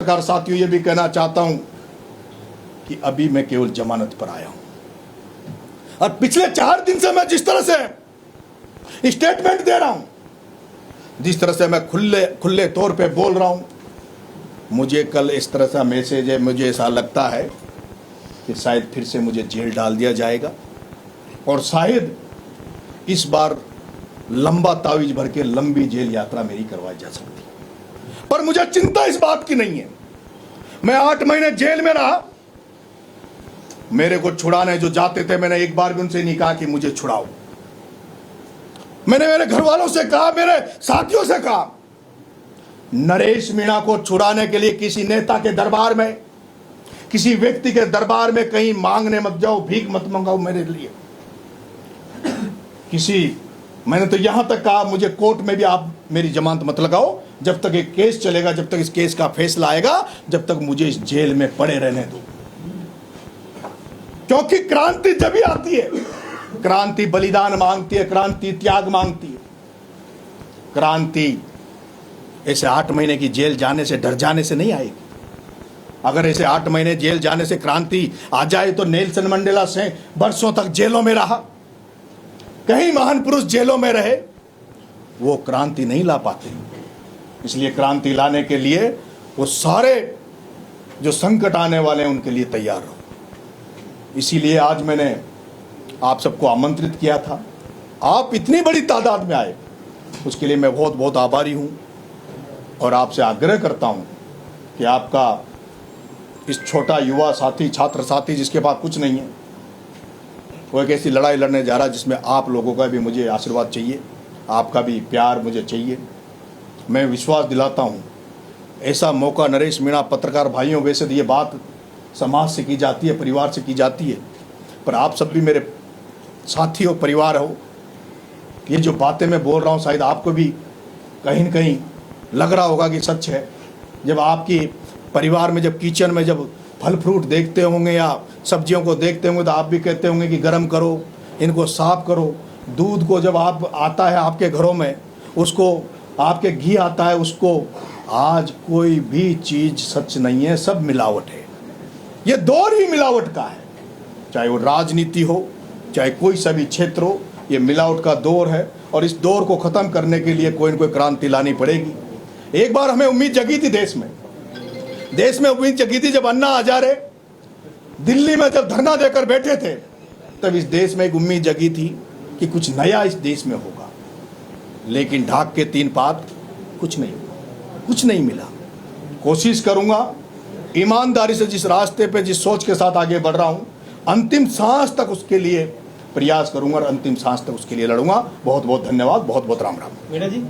पत्रकार साथियों, ये भी कहना चाहता हूं कि अभी मैं केवल जमानत पर आया हूं और पिछले 4 दिन से मैं जिस तरह से स्टेटमेंट दे रहा हूं, जिस तरह से मैं खुले तौर पे बोल रहा हूं, मुझे कल इस तरह का मैसेज है, मुझे ऐसा लगता है कि शायद फिर से मुझे जेल डाल दिया जाएगा और शायद इस बार लंबा तावीज भर के लंबी जेल यात्रा मेरी करवाई जा सकती है। पर मुझे चिंता इस बात की नहीं है। मैं 8 महीने जेल में रहा, मेरे को छुड़ाने जो जाते थे, मैंने एक बार भी उनसे नहीं कहा कि मुझे छुड़ाओ। मैंने मेरे घर वालों से कहा, मेरे साथियों से कहा, नरेश मीणा को छुड़ाने के लिए किसी नेता के दरबार में, किसी व्यक्ति के दरबार में कहीं मांगने मत जाओ, भीख मत मंगाओ मेरे लिए। मैंने तो यहां तक कहा, मुझे कोर्ट में भी आप मेरी जमानत मत लगाओ, जब तक एक केस चलेगा, जब तक इस केस का फैसला आएगा, जब तक मुझे इस जेल में पड़े रहने दो। क्योंकि क्रांति जब भी आती है, क्रांति बलिदान मांगती है, क्रांति त्याग मांगती है। क्रांति ऐसे 8 महीने की जेल जाने से, डर जाने से नहीं आएगी। अगर ऐसे 8 महीने जेल जाने से क्रांति आ जाए तो नेल्सन मंडेला से वर्षों तक जेलों में रहा, कई महान पुरुष जेलों में रहे, वो क्रांति नहीं ला पाते। इसलिए क्रांति लाने के लिए वो सारे जो संकट आने वाले हैं उनके लिए तैयार रहो। इसीलिए आज मैंने आप सबको आमंत्रित किया था, आप इतनी बड़ी तादाद में आए, उसके लिए मैं बहुत बहुत आभारी हूं और आपसे आग्रह करता हूं कि आपका इस छोटा युवा साथी, छात्र साथी जिसके पास कुछ नहीं है, वो एक ऐसी लड़ाई लड़ने जा रहा है जिसमें आप लोगों का भी मुझे आशीर्वाद चाहिए, आपका भी प्यार मुझे चाहिए। मैं विश्वास दिलाता हूँ, ऐसा मौका नरेश मीणा पत्रकार भाइयों, वैसे तो ये बात समाज से की जाती है, परिवार से की जाती है, पर आप सब भी मेरे साथी हो, परिवार हो। ये जो बातें मैं बोल रहा हूँ शायद आपको भी कहीं न कहीं लग रहा होगा कि सच है। जब आपकी परिवार में, जब किचन में जब फल फ्रूट देखते होंगे या सब्जियों को देखते होंगे तो आप भी कहते होंगे कि गर्म करो, इनको साफ करो। दूध को जब आप आता है आपके घरों में, उसको आपके घी आता है, उसको आज कोई भी चीज़ सच नहीं है, सब मिलावट है। ये दौर ही मिलावट का है, चाहे वो राजनीति हो, चाहे कोई सा भी क्षेत्र हो, ये मिलावट का दौर है और इस दौर को ख़त्म करने के लिए कोई न कोई क्रांति लानी पड़ेगी। एक बार हमें उम्मीद जगी थी, देश में उम्मीद जगी थी, जब अन्ना हजारे दिल्ली में जब धरना देकर बैठे थे, तब इस देश में एक उम्मीद जगी थी कि कुछ नया इस देश में होगा। लेकिन ढाक के 3 पात कुछ नहीं मिला। कोशिश करूंगा ईमानदारी से, जिस रास्ते पे, जिस सोच के साथ आगे बढ़ रहा हूं, अंतिम सांस तक उसके लिए प्रयास करूंगा और अंतिम सांस तक उसके लिए लड़ूंगा। बहुत बहुत धन्यवाद, बहुत बहुत राम राम।